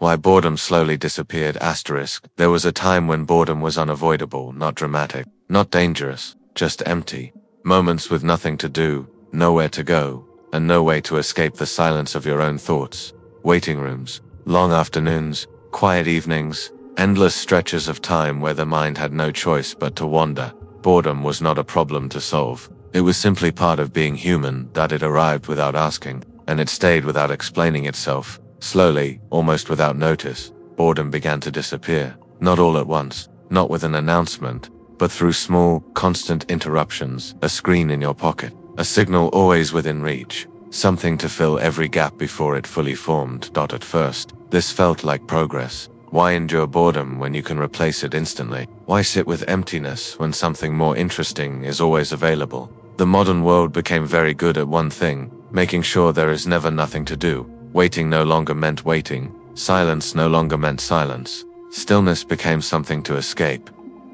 Why boredom slowly disappeared. There was a time when boredom was unavoidable, not dramatic, not dangerous, just empty. Moments with nothing to do, nowhere to go, and no way to escape the silence of your own thoughts. Waiting rooms, long afternoons, quiet evenings, endless stretches of time where the mind had no choice but to wander. Boredom was not a problem to solve. It was simply part of being human, that it arrived without asking, and it stayed without explaining itself. Slowly, almost without notice, boredom began to disappear. Not all at once, not with an announcement, but through small, constant interruptions. A screen in your pocket, a signal always within reach, something to fill every gap before it fully formed. At first, this felt like progress. Why endure boredom when you can replace it instantly? Why sit with emptiness when something more interesting is always available? The modern world became very good at one thing, making sure there is never nothing to do. Waiting no longer meant waiting. Silence no longer meant silence. Stillness became something to escape.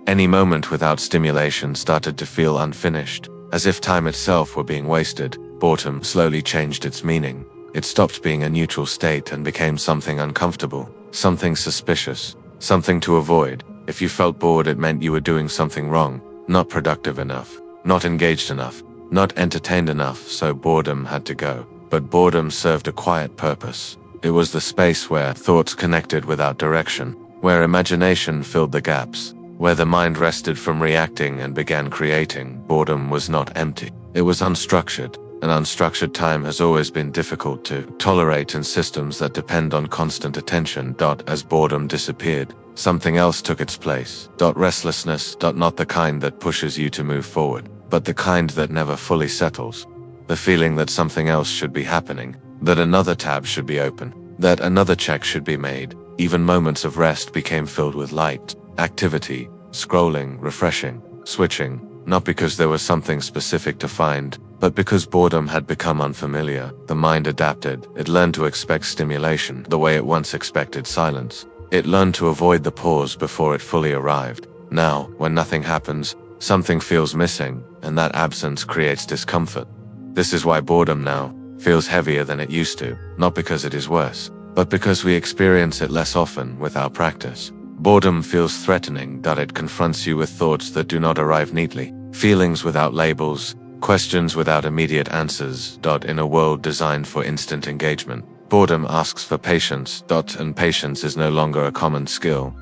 Any moment without stimulation started to feel unfinished, as if time itself were being wasted. Boredom slowly changed its meaning. It stopped being a neutral state and became something uncomfortable, something suspicious, something to avoid. If you felt bored, it meant you were doing something wrong, not productive enough, not engaged enough, not entertained enough, so boredom had to go. But boredom served a quiet purpose. It was the space where thoughts connected without direction, where imagination filled the gaps, where the mind rested from reacting and began creating. Boredom was not empty. It was unstructured, and unstructured time has always been difficult to tolerate in systems that depend on constant attention. As boredom disappeared, something else took its place. Restlessness, not the kind that pushes you to move forward, but the kind that never fully settles. The feeling that something else should be happening, that another tab should be open, that another check should be made. Even moments of rest became filled with light, activity, scrolling, refreshing, switching, not because there was something specific to find, but because boredom had become unfamiliar. The mind adapted. It learned to expect stimulation the way it once expected silence. It learned to avoid the pause before it fully arrived. Now, when nothing happens, something feels missing, and that absence creates discomfort. This is why boredom now feels heavier than it used to, not because it is worse, but because we experience it less often without practice. Boredom feels threatening. It confronts you with thoughts that do not arrive neatly, feelings without labels, questions without immediate answers. In a world designed for instant engagement, boredom asks for patience. And patience is no longer a common skill.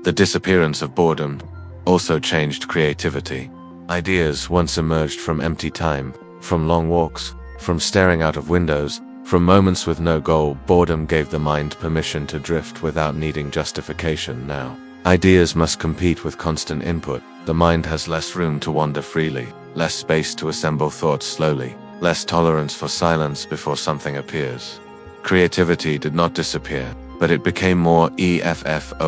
The disappearance of boredom also changed creativity. Ideas once emerged from empty time, from long walks, from staring out of windows, from moments with no goal. Boredom gave the mind permission to drift without needing justification. Now, ideas must compete with constant input. The mind has less room to wander freely, less space to assemble thoughts slowly, less tolerance for silence before something appears. Creativity did not disappear, but it became more effortful.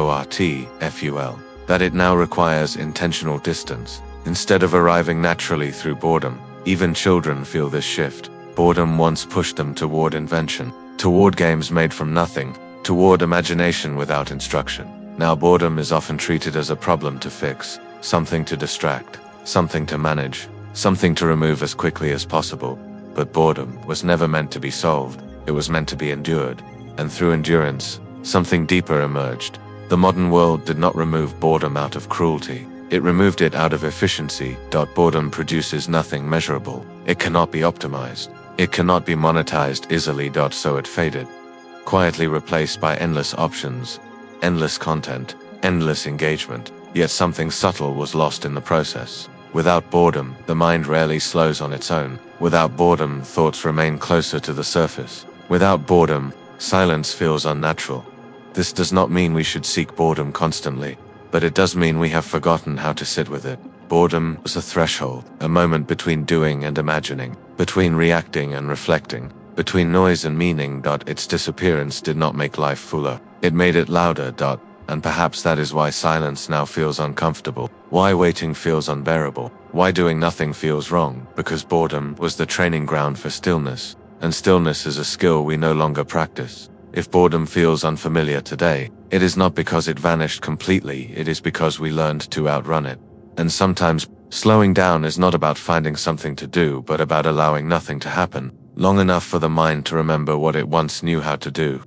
That it now requires intentional distance, instead of arriving naturally through boredom. Even children feel this shift. Boredom once pushed them toward invention, toward games made from nothing, toward imagination without instruction. Now boredom is often treated as a problem to fix, something to distract, something to manage, something to remove as quickly as possible. But boredom was never meant to be solved. It was meant to be endured. And through endurance, something deeper emerged. The modern world did not remove boredom out of cruelty. It removed it out of efficiency. Boredom produces nothing measurable. It cannot be optimized. It cannot be monetized easily. So it faded, quietly replaced by endless options, endless content, endless engagement. Yet something subtle was lost in the process. Without boredom, the mind rarely slows on its own. Without boredom, thoughts remain closer to the surface. Without boredom, silence feels unnatural. This does not mean we should seek boredom constantly, but it does mean we have forgotten how to sit with it. Boredom was a threshold, a moment between doing and imagining, between reacting and reflecting, between noise and meaning. Its disappearance did not make life fuller. It made it louder. And perhaps that is why silence now feels uncomfortable, why waiting feels unbearable, why doing nothing feels wrong, because boredom was the training ground for stillness, and stillness is a skill we no longer practice. If boredom feels unfamiliar today, it is not because it vanished completely, it is because we learned to outrun it. And sometimes, slowing down is not about finding something to do, but about allowing nothing to happen, long enough for the mind to remember what it once knew how to do.